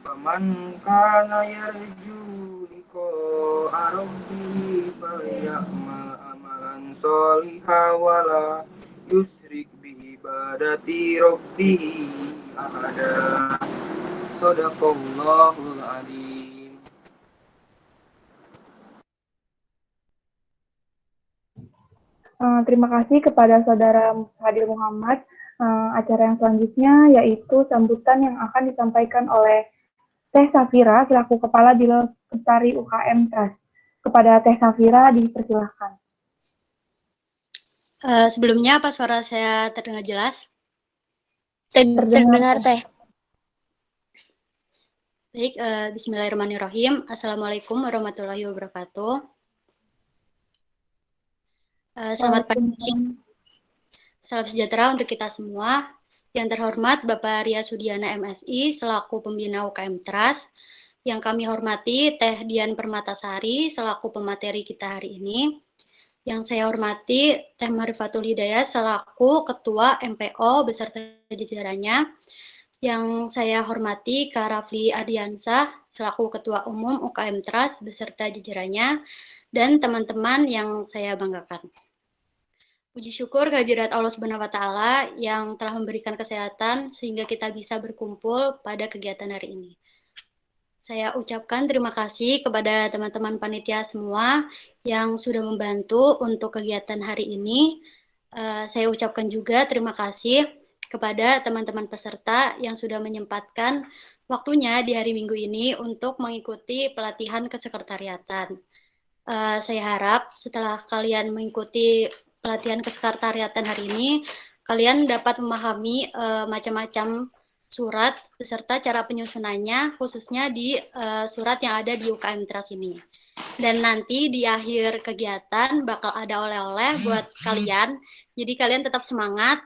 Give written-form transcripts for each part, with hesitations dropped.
Faman kana yarju liqa'a rabbih falya'mal amalan sholihan wala yusrik bi ibadati rabbih ahada. Shadaqallahul adzim. Terima kasih kepada Saudara Fadil Muhammad. Acara yang selanjutnya yaitu sambutan yang akan disampaikan oleh Teh Safira selaku Kepala Dinas Lestari UKM Trust. Kepada Teh Safira dipersilahkan. Sebelumnya, apa suara saya terdengar jelas? Terdengar, Teh. Baik, bismillahirrahmanirrahim. Assalamualaikum warahmatullahi wabarakatuh. Selamat pagi. Salam sejahtera untuk kita semua. Yang terhormat Bapak Ria Sudiana MSI selaku Pembina UKM Trust. Yang kami hormati Teh Dian Permatasari selaku pemateri kita hari ini. Yang saya hormati Teh Marifatul Hidayat selaku Ketua MPO beserta jajarannya. Yang saya hormati Kak Rafli Ardiansah selaku Ketua Umum UKM Trust beserta jajarannya. Dan teman-teman yang saya banggakan. Puji syukur kehadirat Allah Subhanahu wa Ta'ala yang telah memberikan kesehatan sehingga kita bisa berkumpul pada kegiatan hari ini. Saya ucapkan terima kasih kepada teman-teman panitia semua yang sudah membantu untuk kegiatan hari ini. Saya ucapkan juga terima kasih kepada teman-teman peserta yang sudah menyempatkan waktunya di hari Minggu ini untuk mengikuti pelatihan kesekretariatan. Saya harap setelah kalian mengikuti pelatihan kesekretariatan hari ini, kalian dapat memahami macam-macam surat beserta cara penyusunannya, khususnya di surat yang ada di UKM Trust ini. Dan nanti di akhir kegiatan bakal ada oleh-oleh buat kalian, jadi kalian tetap semangat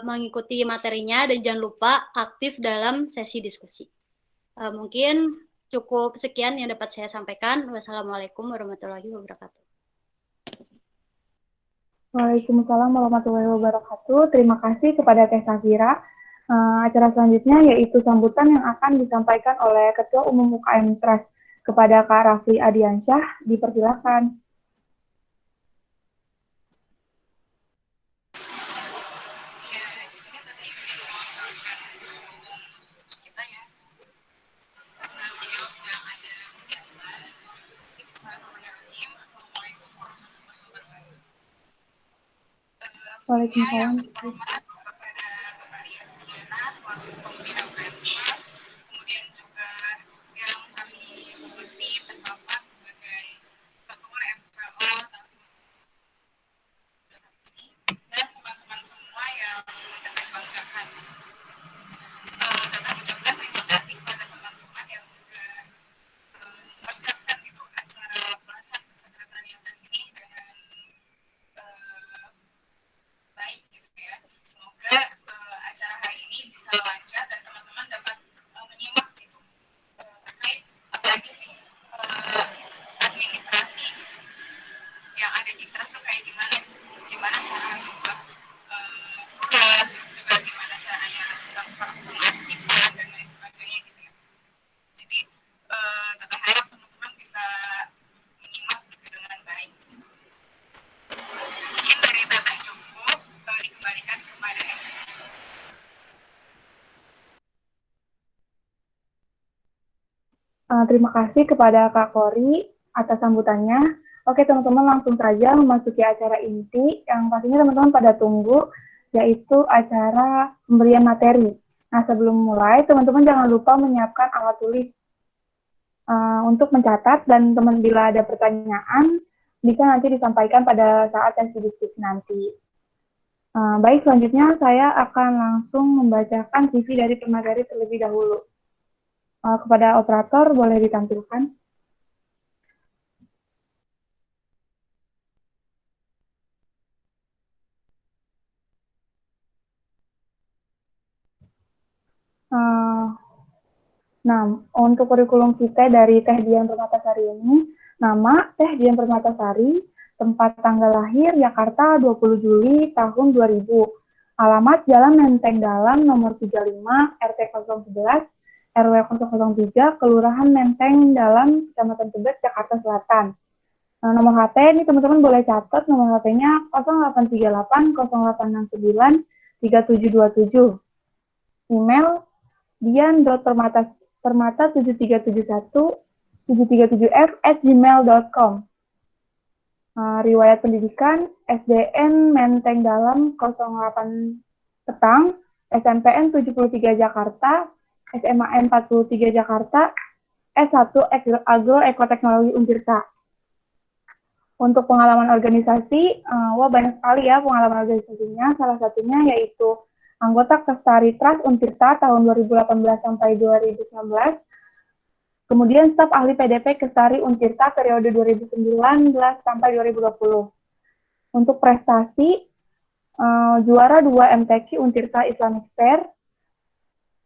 mengikuti materinya dan jangan lupa aktif dalam sesi diskusi. Mungkin cukup sekian yang dapat saya sampaikan. Wassalamualaikum warahmatullahi wabarakatuh. Waalaikumsalam warahmatullahi wabarakatuh. Terima kasih kepada Teh Safira. Acara selanjutnya yaitu sambutan yang akan disampaikan oleh Ketua Umum UKM Trust kepada Kak Rafli Ardiansyah. Dipersilakan. Waalaikumsalam. Terima kasih kepada Kak Kori atas sambutannya. Oke teman-teman, langsung saja memasuki acara inti yang pastinya teman-teman pada tunggu, yaitu acara pemberian materi. Nah sebelum mulai, teman-teman jangan lupa menyiapkan alat tulis untuk mencatat, dan teman bila ada pertanyaan bisa nanti disampaikan pada saat sesi diskusi nanti. Baik, selanjutnya saya akan langsung membacakan CV dari pemateri terlebih dahulu. Kepada operator boleh ditampilkan. Nah, untuk kurikulum kita dari Teh Dian Permatasari ini, nama Teh Dian Permatasari, tempat tanggal lahir Jakarta 20 Juli tahun 2000, alamat Jalan Menteng Dalam nomor 35 RT 011 RW 003, Kelurahan Menteng Dalam, Kecamatan Tebet, Jakarta Selatan. Nah, nomor HP ini teman-teman boleh catat, nomor HP-nya 0838 0869 3727. Email dian.permata7371 7377f@gmail.com. Riwayat pendidikan SDN Menteng Dalam 08 Petang, SMPN 73 Jakarta, SMAN 43 Jakarta, S1 Agro Ekoteknologi Untirta. Untuk pengalaman organisasi, banyak sekali ya pengalaman organisasinya. Salah satunya yaitu anggota Kestari Trust Untirta tahun 2018 sampai 2019. Kemudian staf ahli PDP Kestari Untirta periode 2019 sampai 2020. Untuk prestasi, juara 2 MTQ Untirta Islamic Fair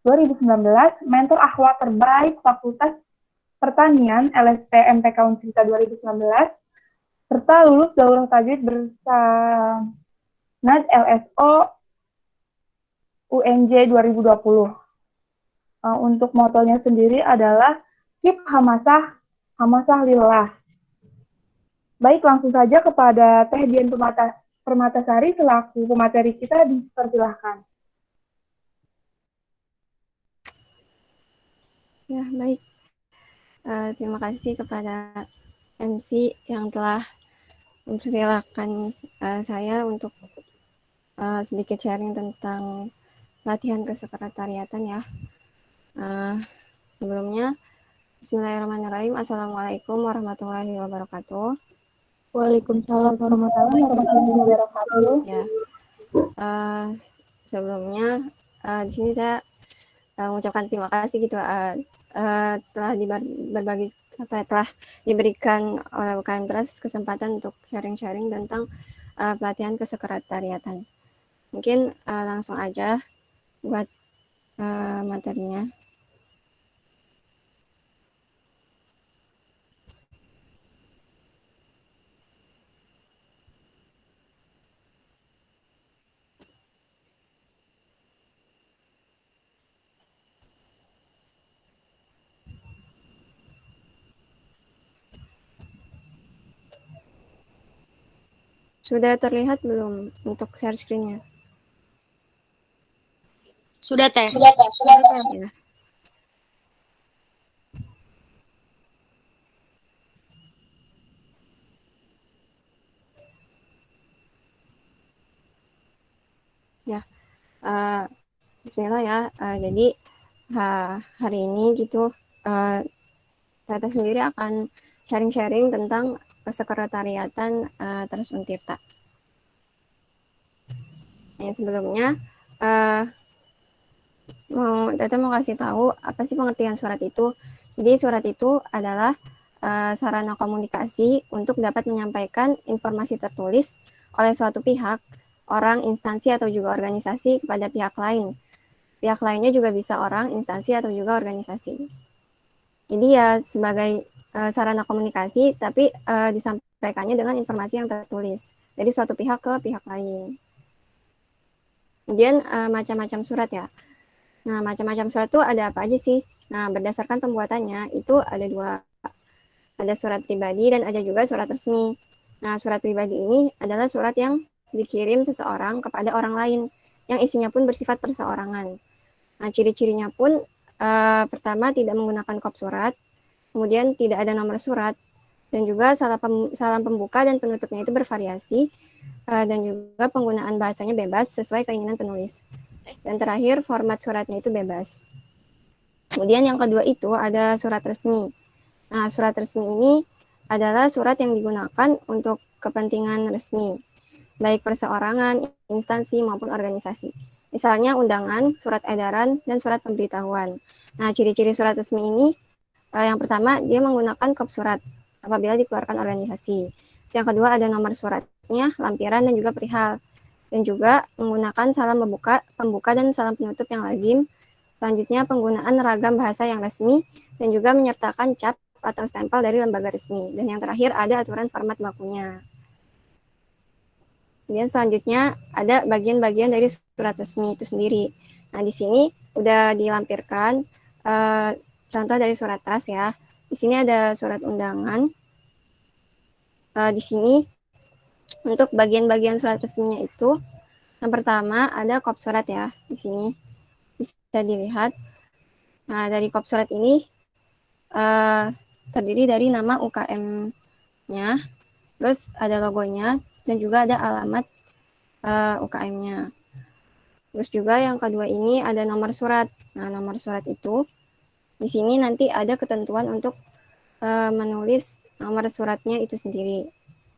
2019, mentor akhlak terbaik Fakultas Pertanian LSP MTK Untirta 2019, serta lulus daurah tajwid bersanad LSO UNJ 2020. Untuk motonya sendiri adalah Keep Hamasah, Hamasah Lillah. Baik, langsung saja kepada Teh Dian Permatasari selaku pemateri kita, dipersilahkan. Ya, baik. Terima kasih kepada MC yang telah mempersilahkan saya untuk sedikit sharing tentang latihan kesekretariatan ya. Sebelumnya, Bismillahirrahmanirrahim. Assalamualaikum warahmatullahi wabarakatuh. Waalaikumsalam warahmatullahi wabarakatuh. Ya, sebelumnya di sini saya mengucapkan terima kasih gitu telah diberikan oleh UKM Trust kesempatan untuk sharing-sharing tentang pelatihan kesekretariatan. Mungkin langsung aja buat materinya. Sudah terlihat belum untuk share screen-nya? Sudah, Teh. Ya. Ya, Bismillah ya. Jadi hari ini gitu saya sendiri akan sharing-sharing tentang kesekretariatan Trust Untirta. Sebelumnya Tete mau kasih tahu apa sih pengertian surat itu. Jadi surat itu adalah sarana komunikasi untuk dapat menyampaikan informasi tertulis oleh suatu pihak, orang, instansi, atau juga organisasi kepada pihak lain. Pihak lainnya juga bisa orang, instansi, atau juga organisasi. Jadi ya sebagai sarana komunikasi, tapi disampaikannya dengan informasi yang tertulis dari suatu pihak ke pihak lain. Kemudian macam-macam surat ya. Nah, macam-macam surat itu ada apa aja sih? Nah, berdasarkan pembuatannya itu ada dua. Ada surat pribadi dan ada juga surat resmi. Nah, surat pribadi ini adalah surat yang dikirim seseorang kepada orang lain, yang isinya pun bersifat perseorangan. Nah, ciri-cirinya pun pertama tidak menggunakan kop surat, kemudian tidak ada nomor surat, dan juga salam pembuka dan penutupnya itu bervariasi, dan juga penggunaan bahasanya bebas sesuai keinginan penulis. Dan terakhir, format suratnya itu bebas. Kemudian yang kedua itu ada surat resmi. Nah, surat resmi ini adalah surat yang digunakan untuk kepentingan resmi, baik perseorangan, instansi, maupun organisasi. Misalnya undangan, surat edaran, dan surat pemberitahuan. Nah, ciri-ciri surat resmi ini, yang pertama, dia menggunakan kop surat apabila dikeluarkan organisasi. Yang kedua, ada nomor suratnya, lampiran, dan juga perihal. Dan juga menggunakan salam pembuka dan salam penutup yang lazim. Selanjutnya, penggunaan ragam bahasa yang resmi, dan juga menyertakan cap atau stempel dari lembaga resmi. Dan yang terakhir, ada aturan format bakunya. Kemudian selanjutnya ada bagian-bagian dari surat resmi itu sendiri. Nah, di sini udah dilampirkan contoh dari surat trust ya. Di sini ada surat undangan. Di sini untuk bagian-bagian surat resminya itu, yang pertama ada kop surat ya. Di sini bisa dilihat. Nah, dari kop surat ini terdiri dari nama UKM-nya, terus ada logonya, dan juga ada alamat UKM-nya. Terus juga yang kedua ini ada nomor surat. Nah, nomor surat itu di sini nanti ada ketentuan untuk menulis nomor suratnya itu sendiri.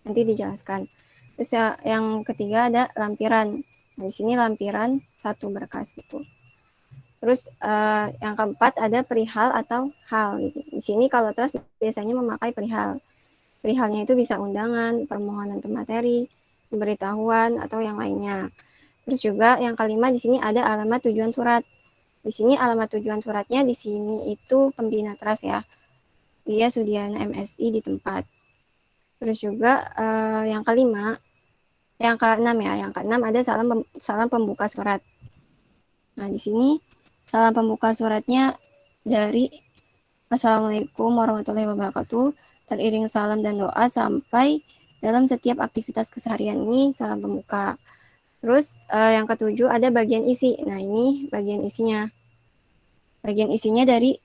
Nanti dijelaskan. Terus yang ketiga ada lampiran. Nah, di sini lampiran satu berkas gitu. Terus yang keempat ada perihal atau hal gitu. Di sini kalau trust biasanya memakai perihal. Perihalnya itu bisa undangan, permohonan pemateri, pemberitahuan atau yang lainnya. Terus juga yang kelima di sini ada alamat tujuan surat. Di sini alamat tujuan suratnya di sini itu pembina trust ya. Dia Sudiana MSI di tempat. Terus juga yang kelima, yang keenam ya, yang keenam ada salam pembuka surat. Nah, di sini salam pembuka suratnya dari Assalamualaikum warahmatullahi wabarakatuh, teriring salam dan doa sampai dalam setiap aktivitas keseharian ini salam pembuka. Terus yang ketujuh ada bagian isi. Nah, ini bagian isinya. Bagian isinya dari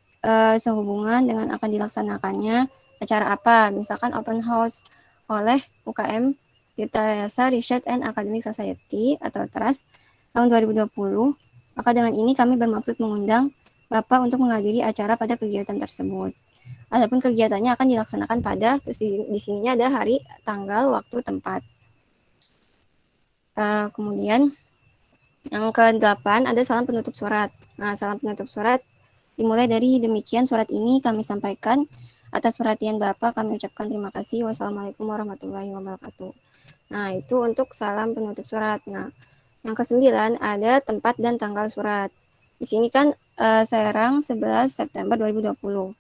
sehubungan dengan akan dilaksanakannya acara apa, misalkan open house oleh UKM Tirta Yasa Research and Academic Society atau TRUST tahun 2020. Maka dengan ini kami bermaksud mengundang Bapak untuk menghadiri acara pada kegiatan tersebut. Adapun kegiatannya akan dilaksanakan pada, di sininya ada hari, tanggal, waktu, tempat. Kemudian yang ke-8 ada salam penutup surat. Nah, salam penutup surat dimulai dari demikian surat ini kami sampaikan atas perhatian Bapak kami ucapkan terima kasih. Wassalamualaikum warahmatullahi wabarakatuh. Nah, itu untuk salam penutup surat. Nah, yang ke-9 ada tempat dan tanggal surat. Di sini kan Serang 11 September 2020.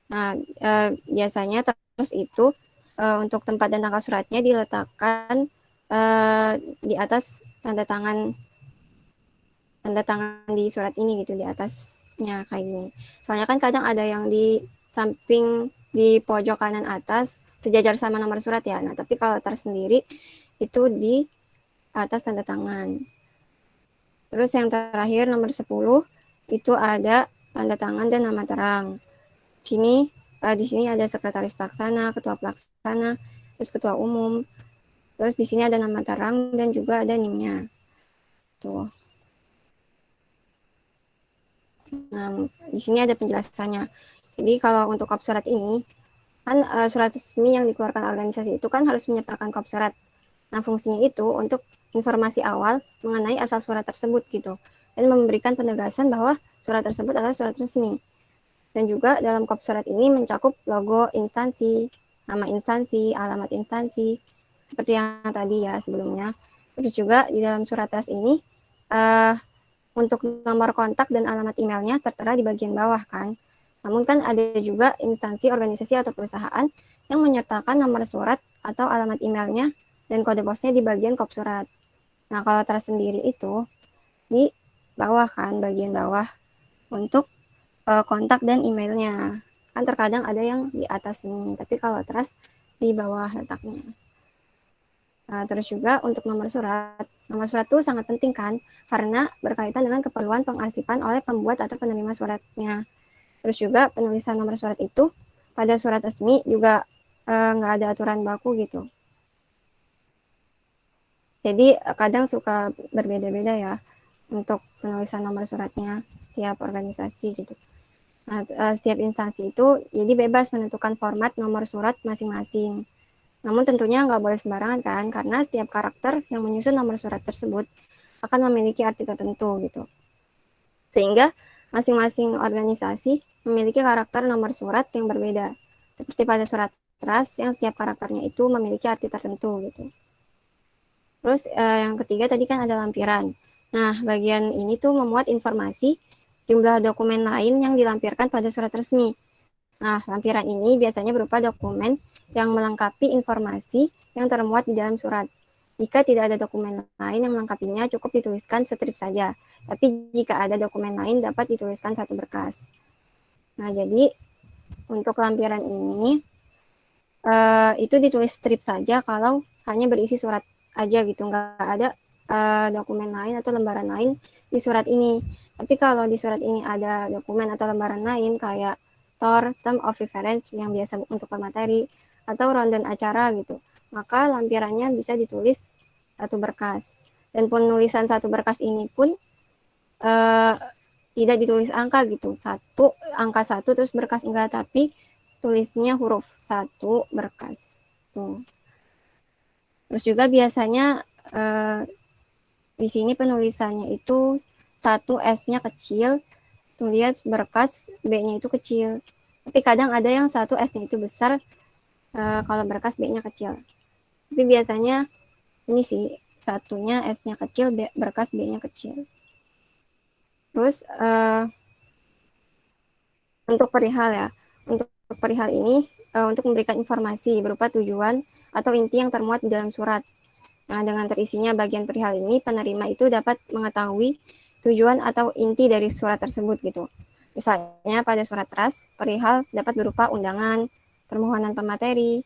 Nah, biasanya terus itu untuk tempat dan tanggal suratnya diletakkan di atas tanda tangan di surat ini gitu, di atasnya kayak gini. Soalnya kan kadang ada yang di samping di pojok kanan atas sejajar sama nomor surat ya. Nah, tapi kalau tersendiri itu di atas tanda tangan. Terus yang terakhir nomor 10 itu ada tanda tangan dan nama terang. Di sini ada sekretaris pelaksana, ketua pelaksana, terus ketua umum. Terus di sini ada nama terang dan juga ada NIM-nya. Tuh. Nah, di sini ada penjelasannya. Jadi kalau untuk kop surat ini, kan surat resmi yang dikeluarkan organisasi itu kan harus menyertakan kop surat. Nah, fungsinya itu untuk informasi awal mengenai asal surat tersebut gitu. Dan memberikan penegasan bahwa surat tersebut adalah surat resmi. Dan juga dalam kop surat ini mencakup logo instansi, nama instansi, alamat instansi, seperti yang tadi ya sebelumnya. Terus juga di dalam surat trust ini, untuk nomor kontak dan alamat emailnya tertera di bagian bawah kan. Namun kan ada juga instansi, organisasi, atau perusahaan yang menyertakan nomor surat atau alamat emailnya dan kode posnya di bagian kop surat. Nah, kalau tersendiri itu di bawah kan, bagian bawah untuk kontak dan emailnya. Kan terkadang ada yang di atas ini, tapi kalau trust di bawah letaknya. Nah, terus juga untuk nomor surat itu sangat penting kan, karena berkaitan dengan keperluan pengarsipan oleh pembuat atau penerima suratnya. Terus juga penulisan nomor surat itu pada surat resmi juga nggak ada aturan baku gitu. Jadi kadang suka berbeda-beda ya untuk penulisan nomor suratnya tiap organisasi gitu. Nah, setiap instansi itu jadi bebas menentukan format nomor surat masing-masing. Namun tentunya nggak boleh sembarangan kan, karena setiap karakter yang menyusun nomor surat tersebut akan memiliki arti tertentu gitu. Sehingga masing-masing organisasi memiliki karakter nomor surat yang berbeda. Seperti pada surat trust yang setiap karakternya itu memiliki arti tertentu gitu. Terus yang ketiga tadi kan ada lampiran. Nah, bagian ini tuh memuat informasi jumlah dokumen lain yang dilampirkan pada surat resmi. Nah, lampiran ini biasanya berupa dokumen yang melengkapi informasi yang termuat di dalam surat. Jika tidak ada dokumen lain yang melengkapinya, cukup dituliskan strip saja. Tapi jika ada dokumen lain, dapat dituliskan satu berkas. Nah, jadi untuk lampiran ini, itu ditulis strip saja kalau hanya berisi surat aja gitu, nggak ada dokumen lain atau lembaran lain di surat ini. Tapi kalau di surat ini ada dokumen atau lembaran lain kayak TOR, Term of Reference yang biasa untuk pemateri, atau rundown acara gitu, maka lampirannya bisa ditulis satu berkas. Dan penulisan satu berkas ini pun tidak ditulis angka gitu, angka satu terus berkas enggak, tapi tulisnya huruf satu berkas. Tuh. Terus juga biasanya di sini penulisannya itu satu S-nya kecil, tulis berkas B-nya itu kecil. Tapi kadang ada yang satu S-nya itu besar, kalau berkas B-nya kecil. Tapi biasanya ini sih, satunya S-nya kecil, berkas B-nya kecil. Terus untuk perihal ya, untuk perihal ini untuk memberikan informasi berupa tujuan atau inti yang termuat di dalam surat. Nah, dengan terisinya bagian perihal ini, penerima itu dapat mengetahui tujuan atau inti dari surat tersebut gitu. Misalnya pada surat trust, perihal dapat berupa undangan, permohonan pemateri,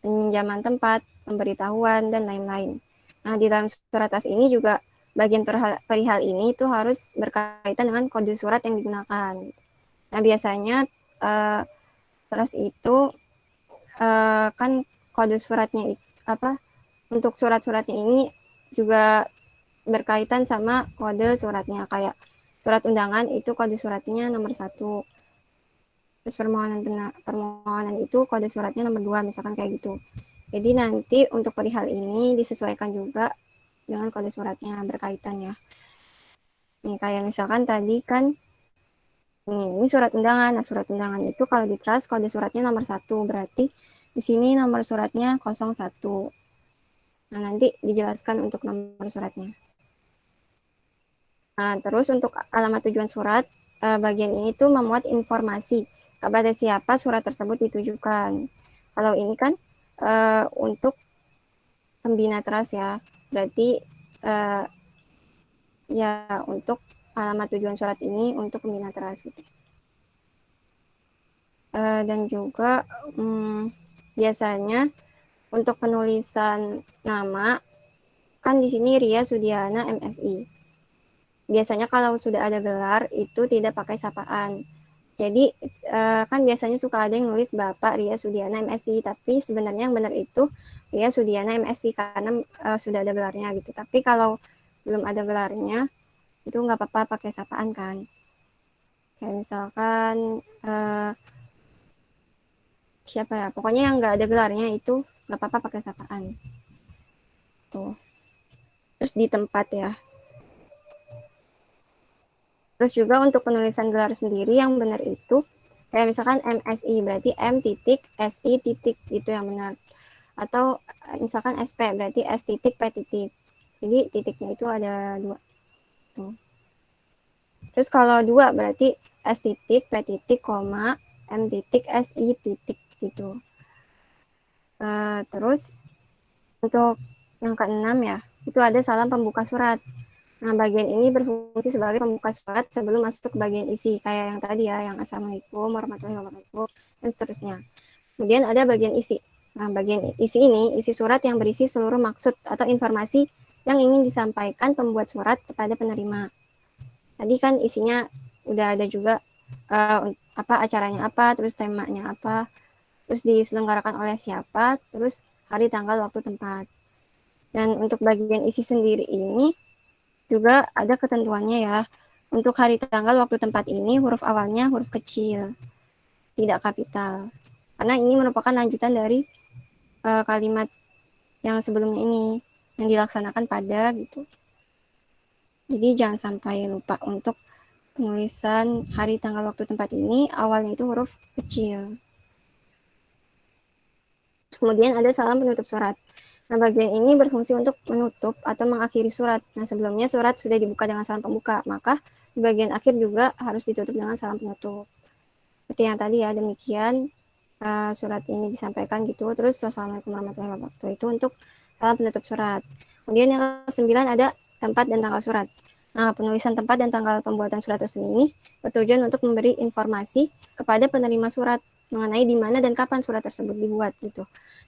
pinjaman tempat, pemberitahuan, dan lain-lain. Nah, di dalam surat trust ini juga bagian perihal ini itu harus berkaitan dengan kode surat yang digunakan. Nah, biasanya trust itu kan kode suratnya untuk surat-suratnya ini juga berkaitan sama kode suratnya, kayak surat undangan itu kode suratnya nomor 1, terus permohonan itu kode suratnya nomor 2, misalkan kayak gitu. Jadi nanti untuk perihal ini disesuaikan juga dengan kode suratnya berkaitan ya. Nih kayak misalkan tadi kan ini surat undangan. Nah, surat undangan itu kalau di trust kode suratnya nomor 1, berarti di sini nomor suratnya 01. Nah, nanti dijelaskan untuk nomor suratnya. Nah, terus untuk alamat tujuan surat, bagian ini tuh memuat informasi kepada siapa surat tersebut ditujukan. Kalau ini kan untuk pembina trust ya, berarti ya untuk alamat tujuan surat ini untuk pembina trust gitu. Dan juga biasanya untuk penulisan nama, kan di sini Ria Sudiana MSI. Biasanya kalau sudah ada gelar, itu tidak pakai sapaan. Jadi, kan biasanya suka ada yang nulis Bapak Ria Sudiana MSI, tapi sebenarnya yang benar itu Ria Sudiana MSI, karena sudah ada gelarnya gitu. Tapi kalau belum ada gelarnya, itu nggak apa-apa pakai sapaan kan. Kayak misalkan, siapa ya, pokoknya yang nggak ada gelarnya itu nggak apa-apa pakai sapaan. Tuh. Terus di tempat ya. Terus juga untuk penulisan gelar sendiri yang benar itu kayak misalkan MSI berarti M titik SI titik itu yang benar. Atau misalkan SP berarti S titik P titik. Jadi titiknya itu ada 2. Tuh. Terus kalau 2 berarti S titik P titik koma M titik SI titik gitu. Terus untuk yang keenam ya, itu ada salam pembuka surat. Nah, bagian ini berfungsi sebagai pembuka surat sebelum masuk ke bagian isi, kayak yang tadi ya, yang Assalamualaikum warahmatullahi wabarakatuh, dan seterusnya. Kemudian ada bagian isi. Nah, bagian isi ini, isi surat yang berisi seluruh maksud atau informasi yang ingin disampaikan pembuat surat kepada penerima. Tadi kan isinya udah ada juga acaranya apa, terus temanya apa, terus diselenggarakan oleh siapa, terus hari, tanggal, waktu, tempat. Dan untuk bagian isi sendiri ini, juga ada ketentuannya ya. Untuk hari, tanggal, waktu, tempat ini huruf awalnya huruf kecil, tidak kapital. Karena ini merupakan lanjutan dari kalimat yang sebelumnya ini, yang dilaksanakan pada gitu. Jadi jangan sampai lupa untuk penulisan hari, tanggal, waktu, tempat ini awalnya itu huruf kecil. Kemudian ada salam penutup surat. Nah, bagian ini berfungsi untuk menutup atau mengakhiri surat. Nah, sebelumnya surat sudah dibuka dengan salam pembuka, maka di bagian akhir juga harus ditutup dengan salam penutup. Seperti yang tadi ya, demikian surat ini disampaikan gitu. Terus, wassalamualaikum warahmatullahi wabarakatuh itu untuk salah penutup surat. Kemudian yang ke-9 ada tempat dan tanggal surat. Nah, penulisan tempat dan tanggal pembuatan surat resmi ini bertujuan untuk memberi informasi kepada penerima surat mengenai di mana dan kapan surat tersebut dibuat gitu.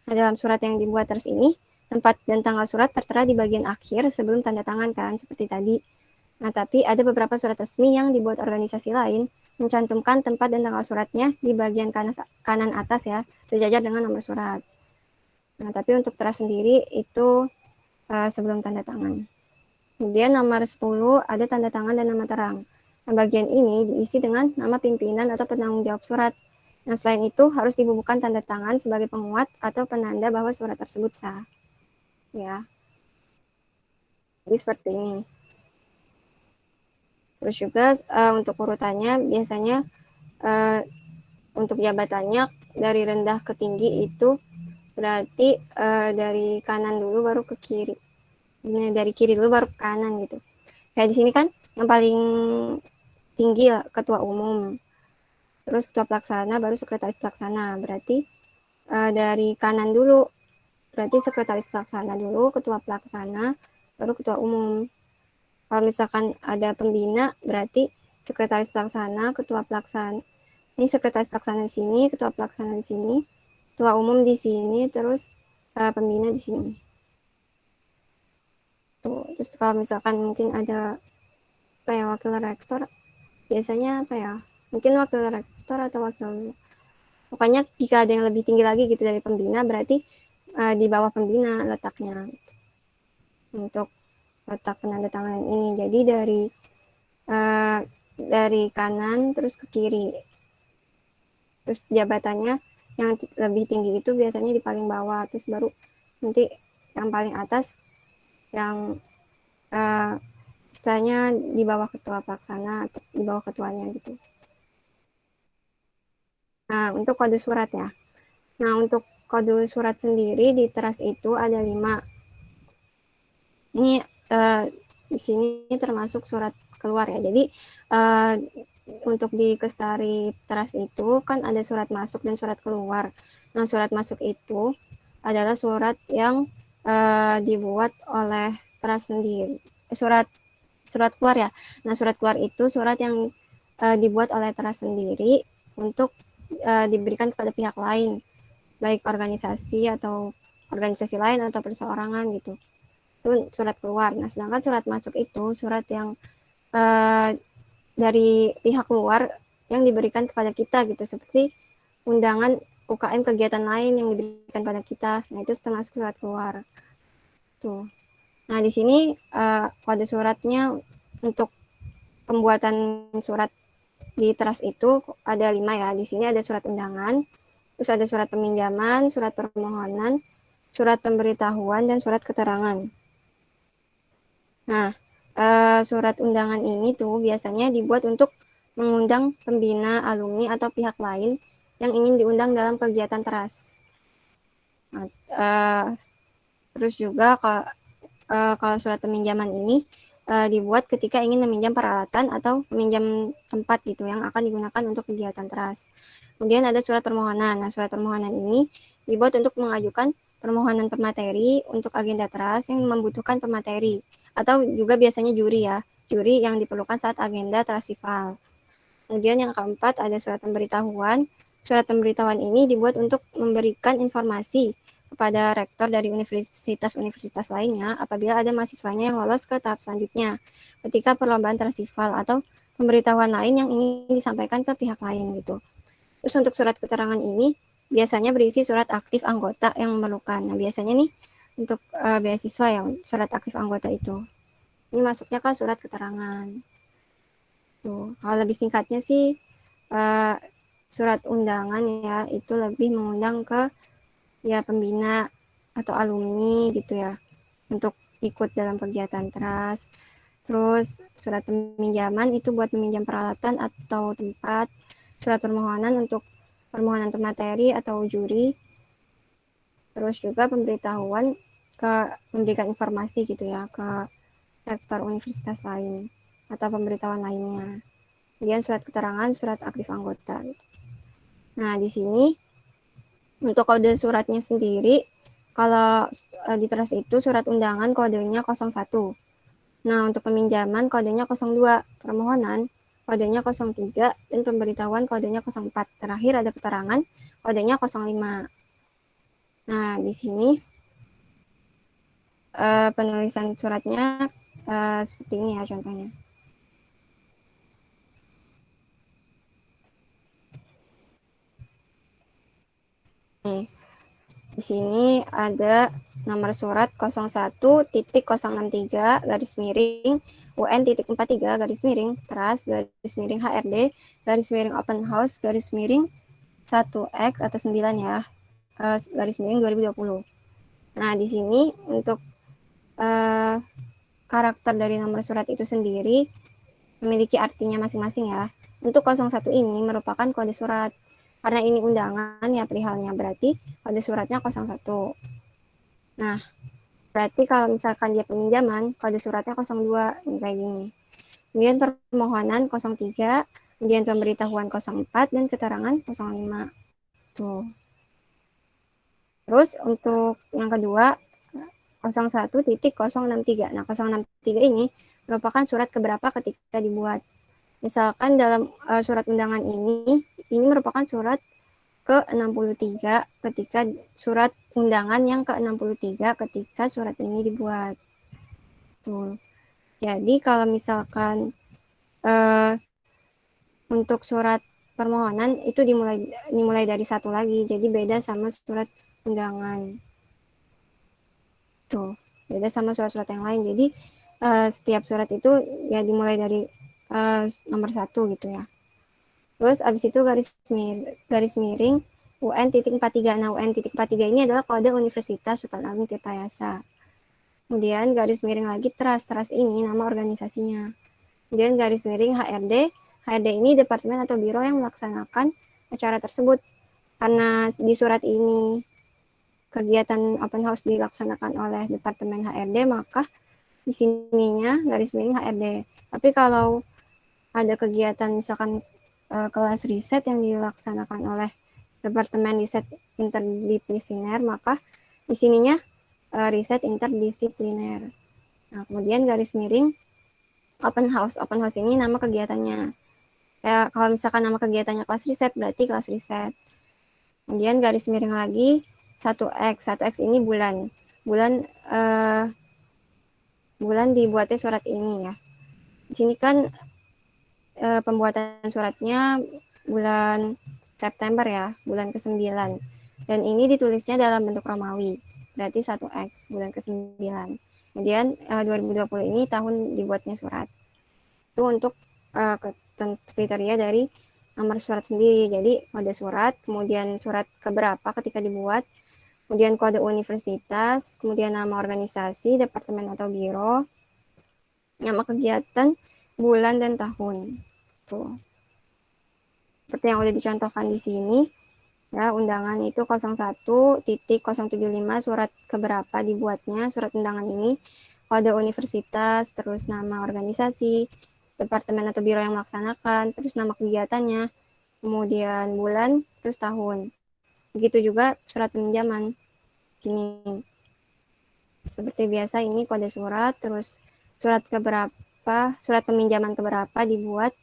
Nah, dalam surat yang dibuat terus ini, tempat dan tanggal surat tertera di bagian akhir sebelum tanda tangan kan, seperti tadi. Nah, tapi ada beberapa surat resmi yang dibuat organisasi lain mencantumkan tempat dan tanggal suratnya di bagian kanan atas ya, sejajar dengan nomor surat. Nah, tapi untuk TRAS sendiri itu sebelum tanda tangan. Kemudian nomor 10 ada tanda tangan dan nama terang. Nah, bagian ini diisi dengan nama pimpinan atau penanggung jawab surat. Nah, selain itu harus dibubuhkan tanda tangan sebagai penguat atau penanda bahwa surat tersebut sah. Ya. Jadi seperti ini. Terus juga untuk urutannya biasanya untuk jabatannya dari rendah ke tinggi itu berarti dari kanan dulu baru ke kiri. Nah, dari kiri dulu baru ke kanan gitu. Kayak di sini kan yang paling tinggi ketua umum. Terus ketua pelaksana baru sekretaris pelaksana. Berarti dari kanan dulu. Berarti sekretaris pelaksana dulu, ketua pelaksana, baru ketua umum. Kalau misalkan ada pembina, berarti sekretaris pelaksana, ketua pelaksana. Ini sekretaris pelaksana di sini, ketua pelaksana di sini, ketua umum di sini, terus pembina di sini. Tuh, terus kalau misalkan mungkin ada wakil rektor, biasanya mungkin wakil rektor atau wakil, pokoknya jika ada yang lebih tinggi lagi gitu dari pembina, berarti di bawah pembina letaknya gitu. Untuk letak penandatanganan ini. Jadi dari kanan terus ke kiri. Terus jabatannya yang lebih tinggi itu biasanya di paling bawah, terus baru nanti yang paling atas yang istilahnya di bawah ketua pelaksana atau di bawah ketuanya gitu. Nah, untuk kode surat ya. Nah, untuk kode surat sendiri di TRAS itu ada 5. Ini di sini termasuk surat keluar ya. Jadi untuk di Kestari TRAS itu kan ada surat masuk dan surat keluar. Nah, surat masuk itu adalah surat yang dibuat oleh TRAS sendiri. Surat keluar ya. Nah, surat keluar itu surat yang dibuat oleh TRAS sendiri untuk diberikan kepada pihak lain, baik organisasi atau organisasi lain atau perseorangan gitu. Itu surat keluar. Nah, sedangkan surat masuk itu surat yang dari pihak luar yang diberikan kepada kita gitu, seperti undangan UKM kegiatan lain yang diberikan pada kita. Nah, itu termasuk surat keluar. Tuh. Nah, di sini kode suratnya untuk pembuatan surat di TRAS itu ada 5 ya. Di sini ada surat undangan, terus ada surat peminjaman, surat permohonan, surat pemberitahuan, dan surat keterangan. Nah, surat undangan ini tuh biasanya dibuat untuk mengundang pembina, alumni, atau pihak lain yang ingin diundang dalam kegiatan TRAS. Nah, terus juga kalau surat peminjaman ini dibuat ketika ingin meminjam peralatan atau meminjam tempat gitu yang akan digunakan untuk kegiatan TRAS. Kemudian ada surat permohonan. Nah, surat permohonan ini dibuat untuk mengajukan permohonan pemateri untuk agenda TRAS yang membutuhkan pemateri, atau juga biasanya juri ya, juri yang diperlukan saat agenda TRASIVAL. Kemudian yang keempat ada surat pemberitahuan. Surat pemberitahuan ini dibuat untuk memberikan informasi kepada rektor dari universitas-universitas lainnya apabila ada mahasiswanya yang lolos ke tahap selanjutnya ketika perlombaan TRASIVAL atau pemberitahuan lain yang ingin disampaikan ke pihak lain gitu. Terus untuk surat keterangan ini biasanya berisi surat aktif anggota yang memerlukan. Nah, biasanya nih untuk beasiswa yang surat aktif anggota itu. Ini masuknya ke surat keterangan. Tuh, kalau lebih singkatnya sih surat undangan ya, itu lebih mengundang ke ya pembina atau alumni gitu ya untuk ikut dalam kegiatan TRAS. Terus surat peminjaman itu buat meminjam peralatan atau tempat. Surat permohonan untuk permohonan pemateri atau juri. Terus juga pemberitahuan memberikan informasi gitu ya ke rektor universitas lain atau pemberitahuan lainnya. Kemudian surat keterangan, surat aktif anggota. Nah, di sini untuk kode suratnya sendiri Kalau di trust itu surat undangan kodenya 01. Nah, untuk peminjaman kodenya 02, permohonan kodenya 03, dan pemberitahuan kodenya 04. Terakhir ada keterangan kodenya 05. Nah, di sini penulisan suratnya seperti ini ya contohnya. Nih, di sini ada nomor surat 01.063 garis miring UN.43 garis miring trust garis miring HRD garis miring open house garis miring 1X atau 9 ya garis miring 2020. Nah, di sini untuk karakter dari nomor surat itu sendiri memiliki artinya masing-masing ya. Untuk 01 ini merupakan kode surat. Karena ini undangan ya perihalnya, berarti kode suratnya 01. Nah, berarti kalau misalkan dia peminjaman, kode suratnya 02, ini kayak gini. Kemudian permohonan 03, kemudian pemberitahuan 04, dan keterangan 05. Tuh. Terus untuk yang kedua, 01.063. Nah, 063 ini merupakan surat keberapa ketika dibuat. Misalkan dalam surat undangan ini merupakan surat ke-63 ketika surat undangan yang ke-63 ketika surat ini dibuat. Tuh. Jadi kalau misalkan untuk surat permohonan itu dimulai dari satu lagi, jadi beda sama surat undangan. Tuh, beda sama surat-surat yang lain. Jadi setiap surat itu ya dimulai dari nomor 1 gitu ya. Terus abis itu garis miring UN.43. Nah, UN.43 ini adalah kode Universitas Sultan Agung Tirtayasa. Kemudian garis miring lagi trust ini nama organisasinya. Kemudian garis miring HRD ini departemen atau biro yang melaksanakan acara tersebut. Karena di surat ini kegiatan open house dilaksanakan oleh departemen HRD, maka di sininya garis miring HRD. Tapi kalau ada kegiatan misalkan kelas riset yang dilaksanakan oleh Departemen Riset Interdisipliner, maka di sininya riset interdisipliner. Nah, kemudian garis miring open house. Open house ini nama kegiatannya. Ya, kalau misalkan nama kegiatannya kelas riset, berarti kelas riset. Kemudian garis miring lagi 1X. 1X ini bulan. Bulan dibuatnya surat ini ya. Di sini kan pembuatan suratnya bulan September ya, bulan ke-9. Dan ini ditulisnya dalam bentuk Romawi, berarti 1X, bulan ke-9. Kemudian 2020 ini tahun dibuatnya surat. Itu untuk kriteria dari nomor surat sendiri. Jadi kode surat, kemudian surat keberapa ketika dibuat, kemudian kode universitas, kemudian nama organisasi, departemen atau biro, nama kegiatan, bulan dan tahun. Tuh. Seperti yang udah dicontohkan di sini, ya undangan itu 01.075 surat keberapa dibuatnya surat undangan ini, kode universitas, terus nama organisasi, departemen atau biro yang melaksanakan, terus nama kegiatannya, kemudian bulan, terus tahun. Begitu juga surat peminjaman. Gini. Seperti biasa ini kode surat, terus surat keberapa, surat peminjaman keberapa dibuat,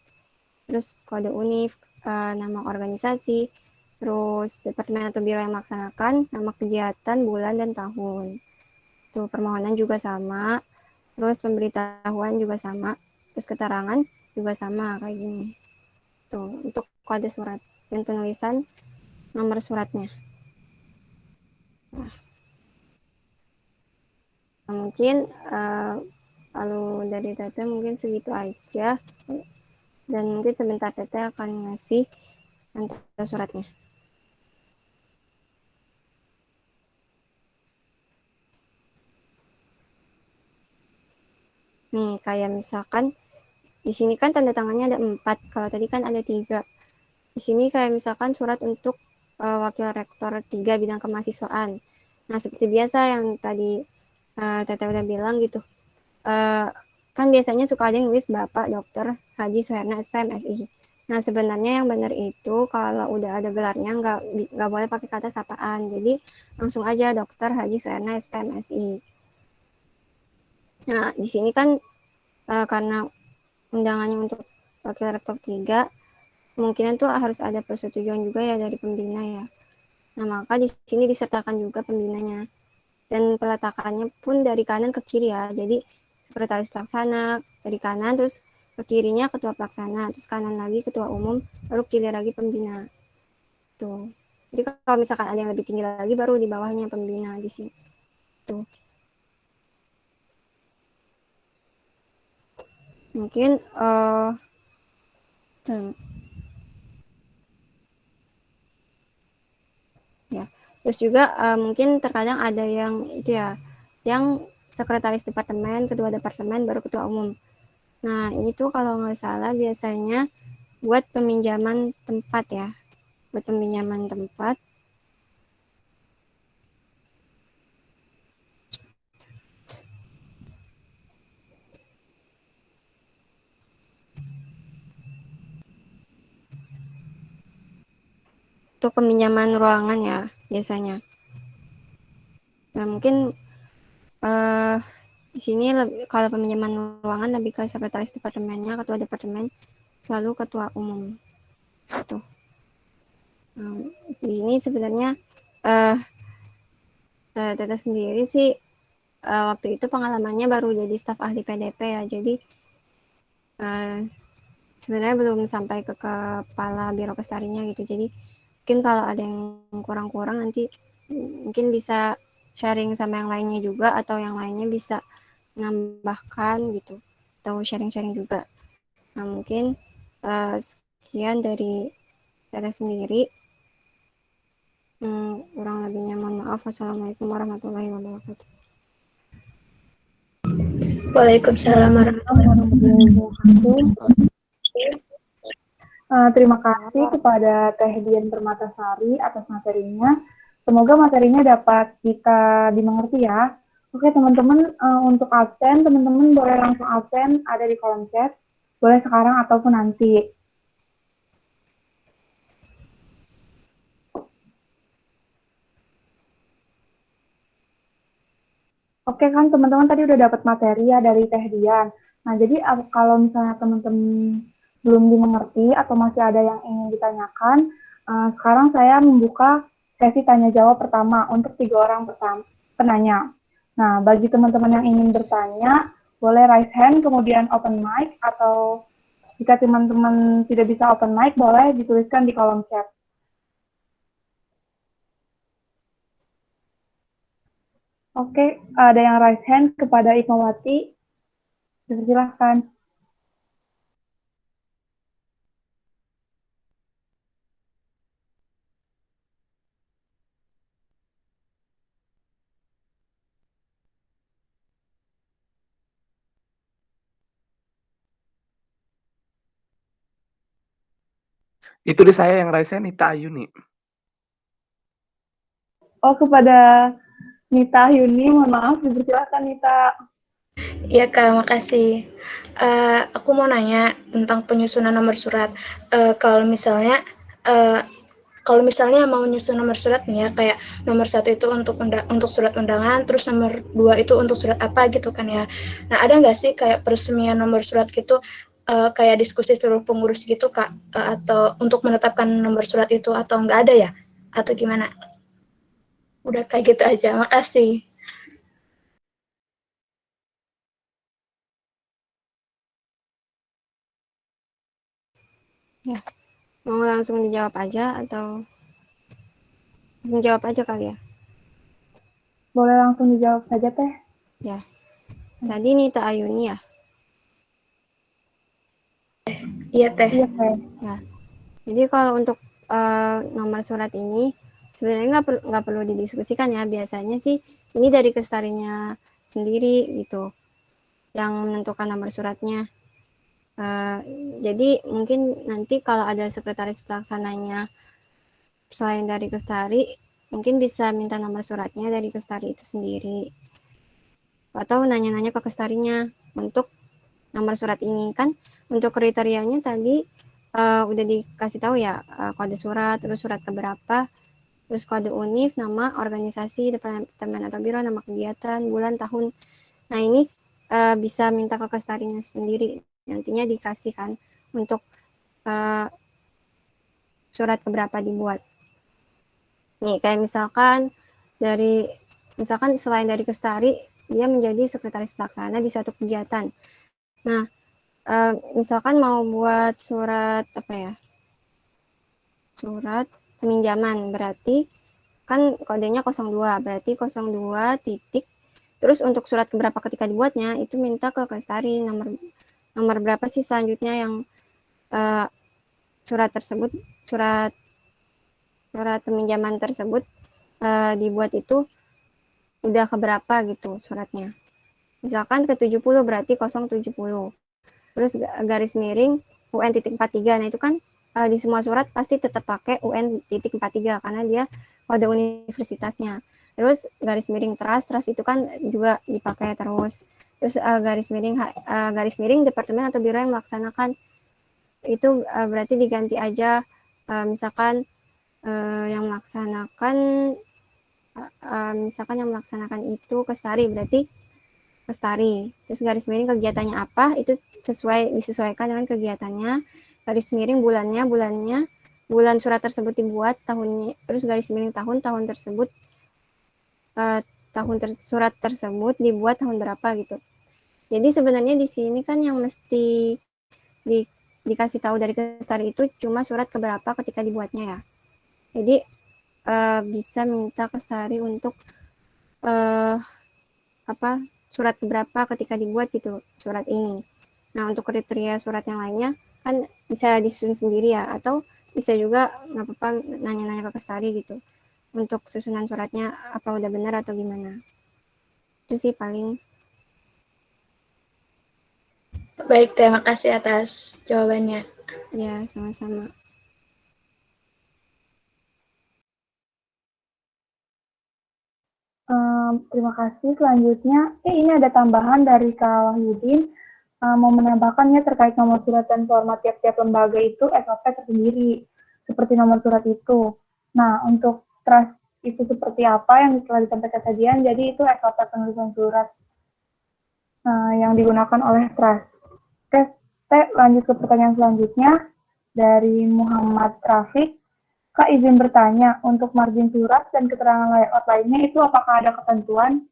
terus kode univ, nama organisasi, terus departemen atau biro yang melaksanakan, nama kegiatan, bulan, dan tahun. Tuh, permohonan juga sama, terus pemberitahuan juga sama, terus keterangan juga sama, kayak gini. Tuh, untuk kode surat dan penulisan nomor suratnya. Nah, mungkin kalau dari Tete mungkin segitu aja. Dan mungkin sebentar Tete akan ngasih contoh suratnya. Nih, kayak misalkan di sini kan tanda tangannya ada 4, kalau tadi kan ada 3. Di sini kayak misalkan surat untuk wakil rektor 3 bidang kemahasiswaan. Nah, seperti biasa yang tadi Tete udah bilang gitu. Kan biasanya suka ada yang nulis Bapak Dr. Haji Suherna SPMSI. Nah, sebenarnya yang benar itu kalau udah ada gelarnya nggak boleh pakai kata sapaan. Jadi langsung aja Dr. Haji Suerna SPMSI. Nah, di sini kan karena undangannya untuk wakil rektor 3, kemungkinan tuh harus ada persetujuan juga ya dari pembina ya. Nah, maka di sini disertakan juga pembinanya. Dan peletakannya pun dari kanan ke kiri ya. Jadi sekretaris pelaksana dari kanan, terus ke kirinya ketua pelaksana, terus kanan lagi ketua umum, baru kiri lagi pembina. Tuh. Jadi kalau misalkan ada yang lebih tinggi lagi, baru di bawahnya pembina di sini. Tuh. Mungkin ya. Terus juga mungkin terkadang ada yang itu ya, yang sekretaris departemen, ketua departemen, baru ketua umum. Nah, ini tuh kalau nggak salah biasanya buat peminjaman tempat ya. Buat peminjaman tempat. Untuk peminjaman ruangan ya biasanya. Nah, mungkin di sini kalau peminjaman ruangan lebih ke sekretaris departemennya, ketua departemen, selalu ketua umum. Gitu. Nah, di ini sebenarnya Teta sendiri sih waktu itu pengalamannya baru jadi staf ahli PDP ya. Jadi sebenarnya belum sampai ke kepala biro kelestariannya gitu. Jadi mungkin kalau ada yang kurang-kurang nanti mungkin bisa sharing sama yang lainnya juga, atau yang lainnya bisa menambahkan gitu, atau sharing-sharing juga. Nah, mungkin sekian dari saya sendiri. Kurang lebihnya mohon maaf. Wassalamualaikum warahmatullahi wabarakatuh. Waalaikumsalam warahmatullahi wabarakatuh. Terima kasih kepada Teh Dian Permatasari atas materinya. Semoga materinya dapat kita dimengerti ya. Oke teman-teman, untuk absen, teman-teman boleh langsung absen, ada di kolom chat. Boleh sekarang ataupun nanti. Oke kan teman-teman tadi udah dapat materi ya dari Teh Dian. Nah jadi kalau misalnya teman-teman belum dimengerti atau masih ada yang ingin ditanyakan, sekarang saya membuka sesi tanya jawab pertama untuk 3 orang penanya. Nah bagi teman-teman yang ingin bertanya, boleh raise hand kemudian open mic, atau jika teman-teman tidak bisa open mic, boleh dituliskan di kolom chat. Oke, ada yang raise hand kepada Ikmawati. Silahkan. Itu di saya yang raise Nita Ayuni. Oh, kepada Nita Ayuni, mohon maaf, dipersilakan Nita. Iya Kak, makasih. Aku mau nanya tentang penyusunan nomor surat. Kalau misalnya mau nyusun nomor surat nih ya, kayak nomor 1 itu untuk surat undangan, terus nomor 2 itu untuk surat apa gitu kan ya. Nah, ada nggak sih kayak peresmian nomor surat gitu, kayak diskusi seluruh pengurus gitu Kak, atau untuk menetapkan nomor surat itu, atau nggak ada ya? Atau gimana? Udah kayak gitu aja, makasih. Ya, mau langsung dijawab aja atau langsung jawab aja kali ya? Boleh langsung dijawab saja, Teh. Ya, tadi Nita Ayuni ya? Iya Teh. Iya, Teh. Ya, jadi kalau untuk nomor surat ini sebenarnya nggak perlu didiskusikan ya. Biasanya sih ini dari kelestariannya sendiri gitu yang menentukan nomor suratnya. Jadi mungkin nanti kalau ada sekretaris pelaksananya selain dari Kestari, mungkin bisa minta nomor suratnya dari Kestari itu sendiri, atau nanya-nanya ke Kestarinya untuk nomor surat ini. Kan untuk kriterianya tadi udah dikasih tahu ya kode surat, terus surat keberapa, terus kode univ, nama organisasi, departemen atau biro, nama kegiatan, bulan, tahun. Nah ini bisa minta ke Kestarinya sendiri, nantinya dikasih kan untuk surat keberapa dibuat. Nih kayak misalkan selain dari Kestari, dia menjadi sekretaris pelaksana di suatu kegiatan. Nah, misalkan mau buat surat surat peminjaman, berarti kan kodenya 02, berarti 02 titik. Terus untuk surat keberapa ketika dibuatnya, itu minta ke Kestari nomor berapa sih selanjutnya yang surat peminjaman tersebut dibuat itu udah keberapa gitu suratnya. Misalkan ke 70 berarti 070. Terus garis miring UN.43. Nah itu kan di semua surat pasti tetap pakai UN.43 karena dia kode universitasnya. Terus garis miring trust itu kan juga dipakai terus. Terus garis miring departemen atau biro yang melaksanakan itu berarti diganti aja misalkan yang melaksanakan itu Kestari, berarti Kestari. Terus garis miring kegiatannya apa, itu disesuaikan dengan kegiatannya. Garis miring bulan surat tersebut dibuat, tahunnya, terus garis miring tahun tersebut, surat tersebut dibuat tahun berapa gitu. Jadi sebenarnya di sini kan yang mesti dikasih tahu dari Kestari itu cuma surat keberapa ketika dibuatnya ya. Jadi bisa minta Kestari untuk surat keberapa ketika dibuat gitu surat ini. Nah untuk kriteria surat yang lainnya kan bisa disusun sendiri ya, atau bisa juga nggak apa-apa nanya-nanya ke Kestari gitu untuk susunan suratnya apa udah benar atau gimana. Itu sih paling. Baik, terima kasih atas jawabannya. Ya, sama-sama. Terima kasih. Selanjutnya, ini ada tambahan dari Kak Wahyudin. Mau menambahkannya terkait nomor surat dan format tiap-tiap lembaga itu SOP tersendiri, seperti nomor surat itu. Nah, untuk trust itu seperti apa yang telah disampaikan kajian, jadi itu SOP penulisan surat yang digunakan oleh trust. Oke, lanjut ke pertanyaan selanjutnya dari Muhammad Rafiq. Kak izin bertanya, untuk margin surat dan keterangan layout lainnya itu apakah ada ketentuan?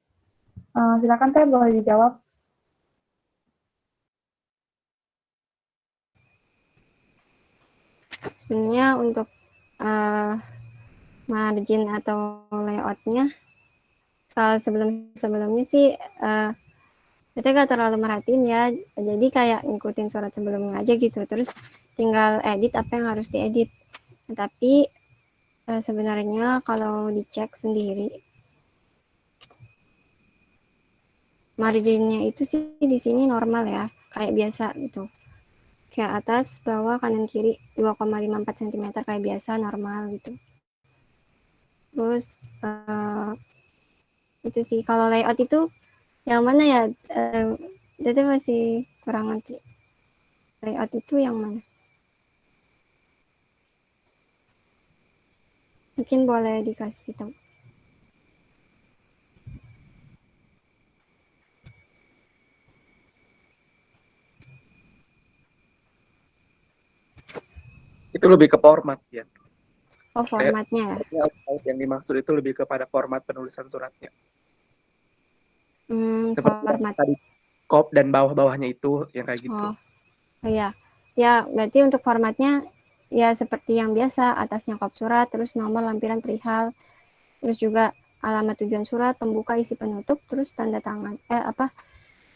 Silakan Teh, boleh dijawab. Sebenarnya untuk margin atau layoutnya, kalau sebelumnya sih kita gak terlalu merhatiin ya, jadi kayak ngikutin surat sebelumnya aja gitu, terus tinggal edit apa yang harus diedit. Tapi sebenarnya kalau dicek sendiri, marginnya itu sih di sini normal ya, kayak biasa gitu. Kayak atas, bawah, kanan, kiri 2,54 cm kayak biasa, normal gitu. Terus itu sih, kalau layout itu yang mana ya? Itu masih kurang ngerti. Layout itu yang mana? Mungkin boleh dikasih tahu. Itu lebih ke format ya. Oh, formatnya ya. Yang dimaksud itu lebih kepada format penulisan suratnya. Format. Tadi kop dan bawah-bawahnya itu yang kayak gitu. Oh iya. Ya, berarti untuk formatnya ya seperti yang biasa, atasnya kop surat, terus nomor lampiran perihal, terus juga alamat tujuan surat, pembuka, isi penutup, terus tanda tangan.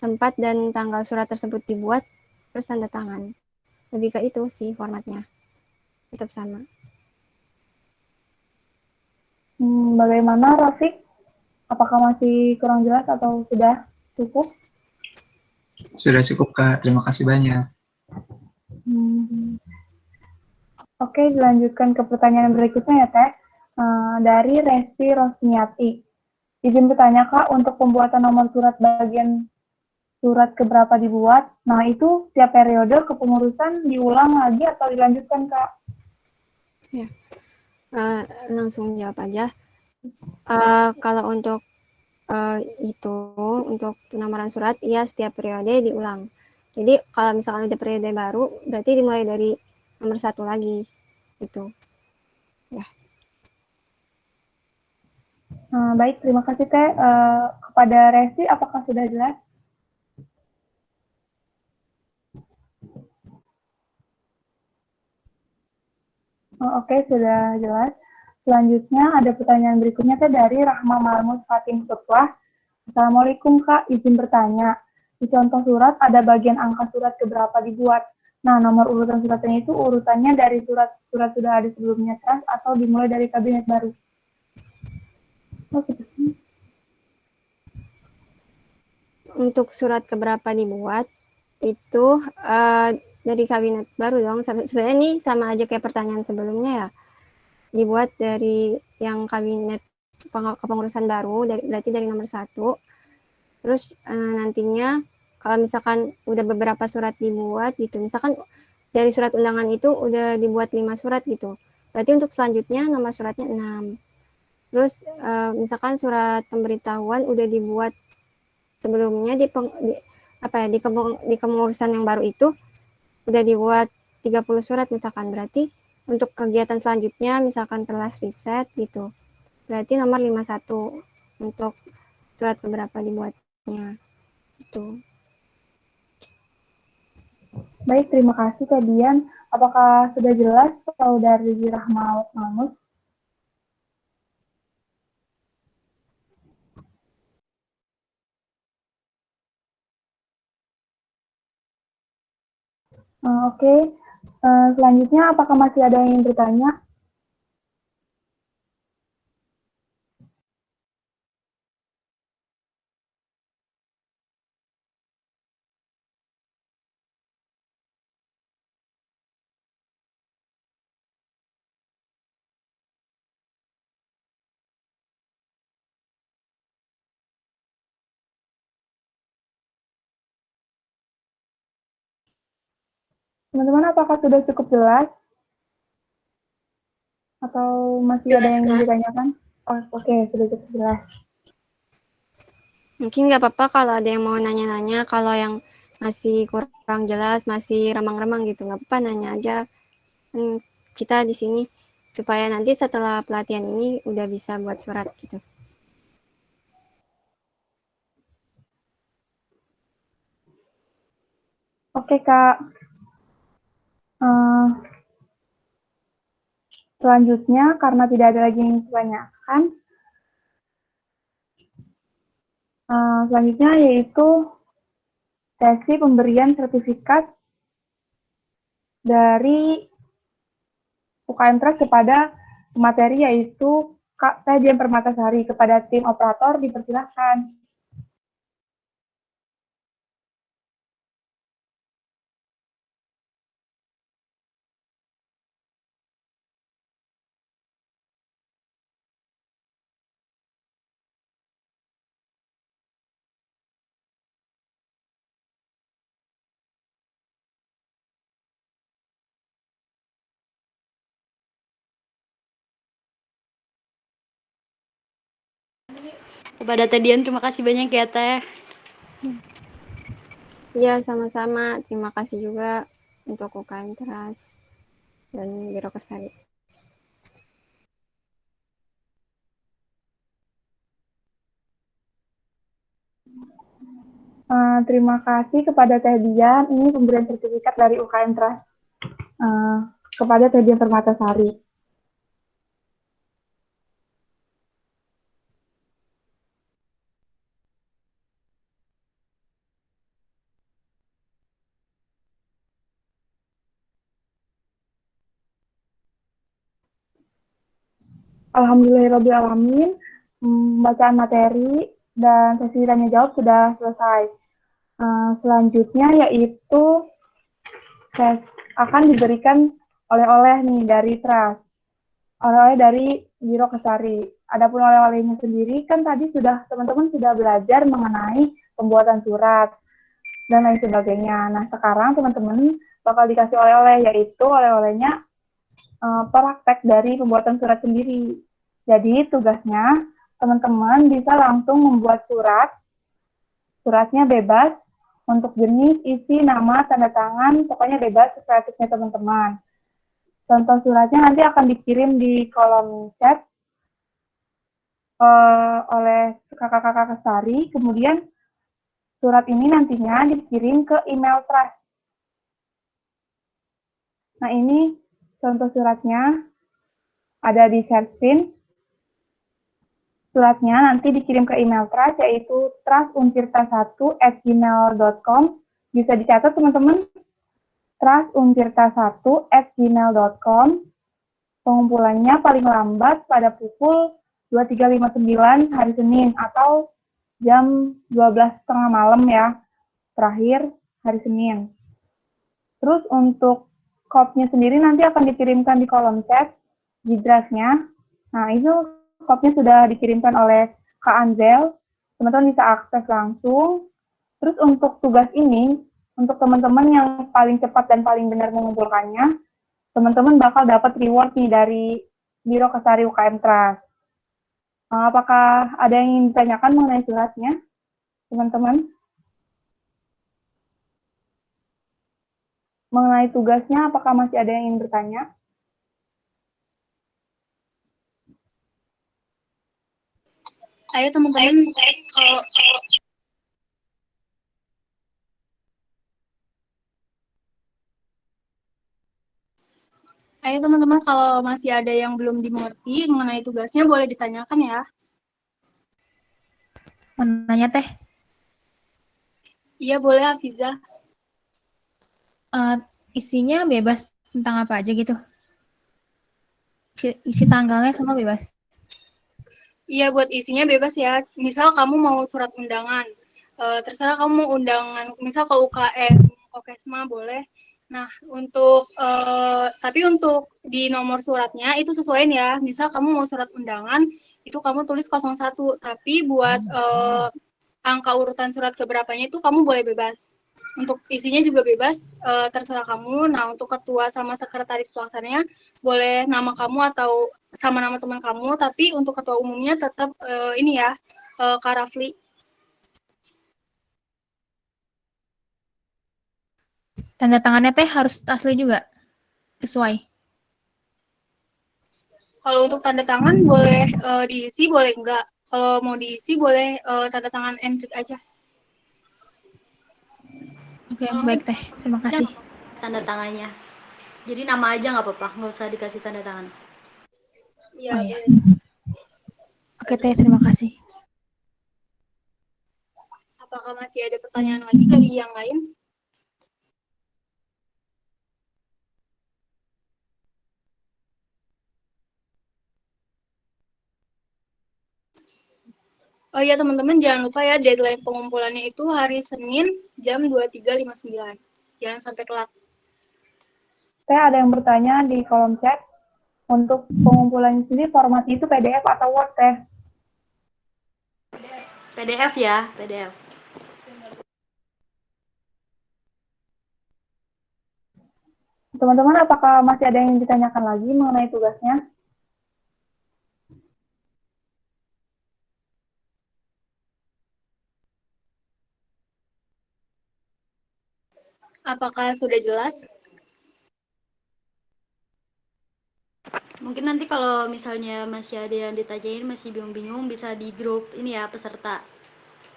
Tempat dan tanggal surat tersebut dibuat, terus tanda tangan. Lebih ke itu sih formatnya. Tetap sama. Bagaimana Rafiq? Apakah masih kurang jelas atau sudah cukup? Sudah cukup Kak, terima kasih banyak. Oke, dilanjutkan ke pertanyaan berikutnya ya Teh. Dari Resti Rosniati. Izin bertanya Kak, untuk pembuatan nomor surat bagian surat keberapa dibuat. Nah, itu tiap periode kepengurusan diulang lagi atau dilanjutkan, Kak? Ya, langsung jawab aja. Kalau untuk itu, untuk penamparan surat, ya setiap periode diulang. Jadi kalau misalkan ada periode baru, berarti dimulai dari nomor 1 lagi. Gitu. Ya. Baik, terima kasih Teh. Kepada Resi, apakah sudah jelas? Oke, sudah jelas. Selanjutnya ada pertanyaan berikutnya Teh dari Rahma Malmus Fatim Sutwah. Assalamualaikum Kak, izin bertanya. Di contoh surat ada bagian angka surat keberapa dibuat. Nah, nomor urutan suratnya itu urutannya dari surat-surat sudah ada sebelumnya trans atau dimulai dari kabinet baru. Untuk surat keberapa dibuat, itu dari kabinet baru dong. Sebenarnya ini sama aja kayak pertanyaan sebelumnya ya. Dibuat dari yang kabinet kepengurusan baru, berarti dari nomor 1. Terus nantinya kalau misalkan udah beberapa surat dibuat gitu, misalkan dari surat undangan itu udah dibuat 5 surat gitu, berarti untuk selanjutnya nomor suratnya 6. Terus misalkan surat pemberitahuan udah dibuat sebelumnya di kepengurusan yang baru itu udah dibuat 30 surat misalkan, berarti untuk kegiatan selanjutnya misalkan kelas riset gitu, berarti nomor 51 untuk surat keberapa dibuatnya itu. Baik, terima kasih Kak Dian. Apakah sudah jelas kalau dari Rahma Malmus? Oke. Selanjutnya, apakah masih ada yang ingin bertanya? Teman-teman, apakah sudah cukup jelas? Atau masih Jelas, ada yang ingin Kak. ditanyakan? Oke, sudah cukup jelas. Mungkin nggak apa-apa kalau ada yang mau nanya-nanya, kalau yang masih kurang jelas, masih remang-remang gitu, nggak apa-apa, nanya aja. Kita di sini supaya nanti setelah pelatihan ini udah bisa buat surat gitu. Oke, Kak. Selanjutnya, karena tidak ada lagi yang ditanyakan, selanjutnya yaitu sesi pemberian sertifikat dari UKM Trust kepada materi yaitu Kak Teh Dian Permatasari. Kepada tim operator dipersilahkan. Kepada Teh Dian, terima kasih banyak ya Teh. Iya, sama-sama. Terima kasih juga untuk UKM Trust dan Biro Kestari. Terima kasih kepada Teh Dian. Ini pemberian sertifikat dari UKM Trust kepada Teh Dian Permatasari. Alhamdulillahirrahmanirrahim, bacaan materi dan sesi tanya jawab sudah selesai. Selanjutnya yaitu akan diberikan oleh-oleh nih dari Trust, oleh-oleh dari Biro Kesari. Adapun oleh-olehnya sendiri kan tadi teman-teman sudah belajar mengenai pembuatan surat. dan lain sebagainya. Nah, sekarang teman-teman bakal dikasih oleh-oleh, yaitu oleh-olehnya praktek dari pembuatan surat sendiri. Jadi, tugasnya teman-teman bisa langsung membuat surat. Suratnya bebas untuk jenis, isi, nama, tanda tangan, pokoknya bebas kreatifnya teman-teman. Contoh suratnya nanti akan dikirim di kolom chat oleh kakak-kakak Kesari, kemudian surat ini nantinya dikirim ke email Trust. Nah, ini contoh suratnya ada di share screen. Suratnya nanti dikirim ke email Trust, yaitu trustuntirta1@gmail.com. Bisa dicatat teman-teman, trustuntirta1@gmail.com. Pengumpulannya paling lambat pada pukul 23.59 hari Senin atau jam 12.30 malam ya, terakhir hari Senin. Terus untuk kopnya sendiri nanti akan dikirimkan di kolom chat di drive-nya. Nah, itu kopnya sudah dikirimkan oleh Kak Anzel. Teman-teman bisa akses langsung. Terus untuk tugas ini, untuk teman-teman yang paling cepat dan paling benar mengumpulkannya, teman-teman bakal dapat reward nih dari Biro Kesari UKM Trust. Apakah ada yang ingin ditanyakan mengenai suratnya, teman-teman? Mengenai tugasnya, apakah masih ada yang ingin bertanya? Ayo teman-teman, kalau Ayo teman-teman, kalau masih ada yang belum dimengerti mengenai tugasnya, boleh ditanyakan ya. Mau nanya teh, Iya, boleh Hafiza. isinya bebas tentang apa aja gitu? Isi tanggalnya semua bebas. Iya, buat isinya bebas ya. Misal kamu mau surat undangan, terserah kamu mau undangan, misal ke UKM, Kokesma boleh. Nah, tapi untuk di nomor suratnya itu sesuaiin ya. Misal kamu mau surat undangan, itu kamu tulis 01. Tapi buat angka urutan surat keberapanya itu kamu boleh bebas. Untuk isinya juga bebas, terserah kamu. Nah, untuk ketua sama sekretaris pelaksananya, boleh nama kamu atau sama nama teman kamu, tapi untuk ketua umumnya tetap ini ya, Kak Rafli. Tanda tangannya teh harus asli juga, sesuai. Kalau untuk tanda tangan boleh diisi, boleh enggak. Kalau mau diisi boleh tanda tangan Hendrik aja. Oke, baik teh. Terima kasih. Tanda tangannya. Jadi nama aja nggak apa-apa, nggak usah dikasih tanda tangan. Iya, Oh, iya. boleh. Oke teh, terima kasih. Apakah masih ada pertanyaan lagi dari yang lain? Oh iya teman-teman, jangan lupa ya deadline pengumpulannya itu hari Senin jam 23.59. Jangan sampai telat. Saya ada yang bertanya di kolom chat, untuk pengumpulan sendiri formatnya itu PDF atau Word teh? PDF ya, PDF. Teman-teman, apakah masih ada yang ditanyakan lagi mengenai tugasnya? Apakah sudah jelas? Mungkin nanti kalau misalnya masih ada yang ditanyain, masih bingung-bingung, bisa di grup ini ya, peserta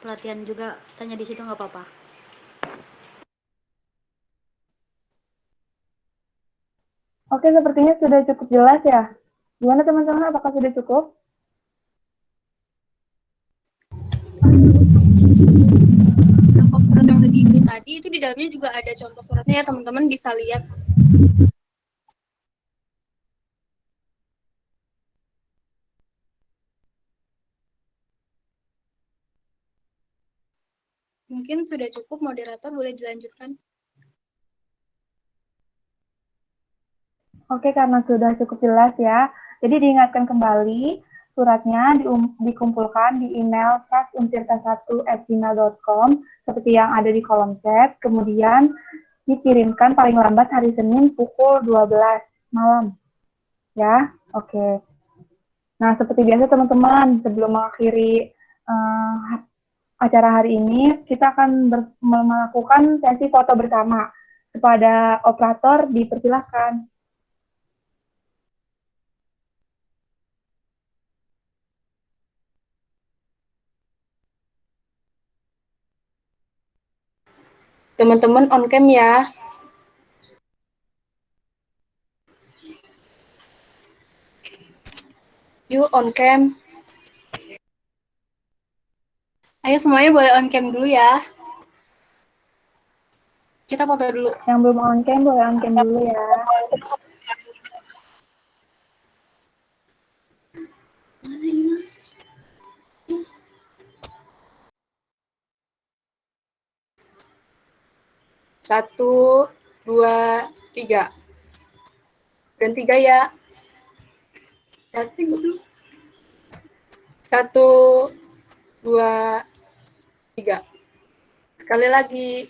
pelatihan juga, tanya di situ nggak apa-apa. Oke, sepertinya sudah cukup jelas ya. Gimana teman-teman, apakah sudah cukup? Pokok surat yang udah diisi tadi itu di dalamnya juga ada contoh suratnya ya teman-teman bisa lihat. Mungkin sudah cukup, moderator boleh dilanjutkan. Oke, karena sudah cukup jelas ya. Jadi diingatkan kembali, Suratnya dikumpulkan di email prasuntirta1@gmail.com seperti yang ada di kolom chat, kemudian dikirimkan paling lambat hari Senin pukul 12 malam. Ya, oke. Nah, seperti biasa teman-teman, sebelum mengakhiri acara hari ini, kita akan melakukan sesi foto bersama. Kepada operator, dipersilakan. Teman-teman on cam ya. Yuk on cam. Ayo semuanya boleh on cam dulu ya. Kita foto dulu. Yang belum on cam boleh on cam dulu ya. Satu, dua, tiga. Dan 3 ya. Satu, dua, tiga. Sekali lagi.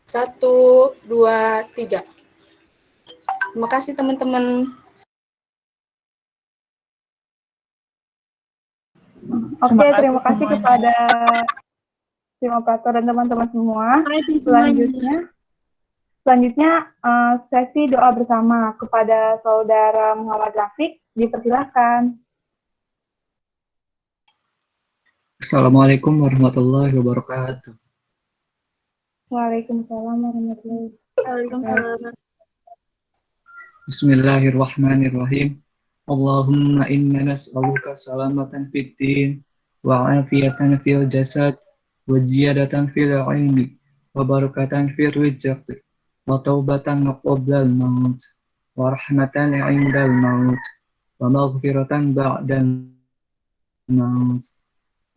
Satu, dua, tiga. Terima kasih teman-teman. Oke, terima kasih kepada tim operator dan teman-teman semua. Selanjutnya sesi doa bersama kepada saudara Muhammad Rafiq, dipersilakan. Assalamualaikum warahmatullahi wabarakatuh. Waalaikumsalam warahmatullahi wabarakatuh. Bismillahirrahmanirrahim. Allahumma inna nas'aluka salamatan fid din wa afiyatan fil jasad wa ziyadatan fil ilmi wa barakatan fil rizqi wa taubatan qabla al-maut wa rahmatan 'inda al-maut wa maghfiratan ba'da al-maut.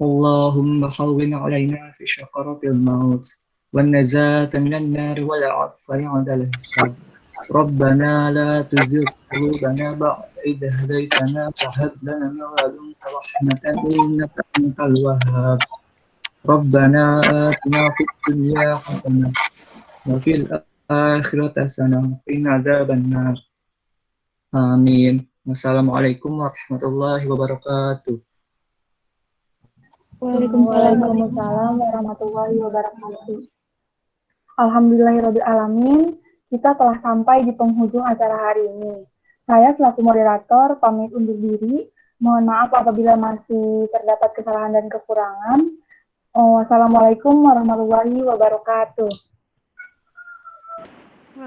Allahumma hawwin 'alaina fi syakaratil maut wan najata minan nar wal 'afwa 'inda al-hisab. ربنا لا تزغ قلوبنا بعد إذ هديتنا وهب لنا من لدنك رحمة إنك أنت الوهاب ربنا آتنا في الدنيا حسنة وفي الآخرة حسنة وقنا عذاب النار آمين. Wassalamualaikum warahmatullahi wabarakatuh. Waalaikumsalam warahmatullahi wabarakatuh. Alhamdulillahirabbil alamin. Kita telah sampai di penghujung acara hari ini. Saya selaku moderator pamit undur diri. Mohon maaf apabila masih terdapat kesalahan dan kekurangan. Wassalamualaikum warahmatullahi wabarakatuh.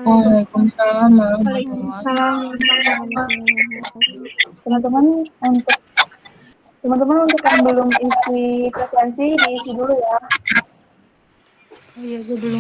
Waalaikumsalam. Teman-teman untuk yang belum isi presensi diisi dulu ya. Iya, gue belum.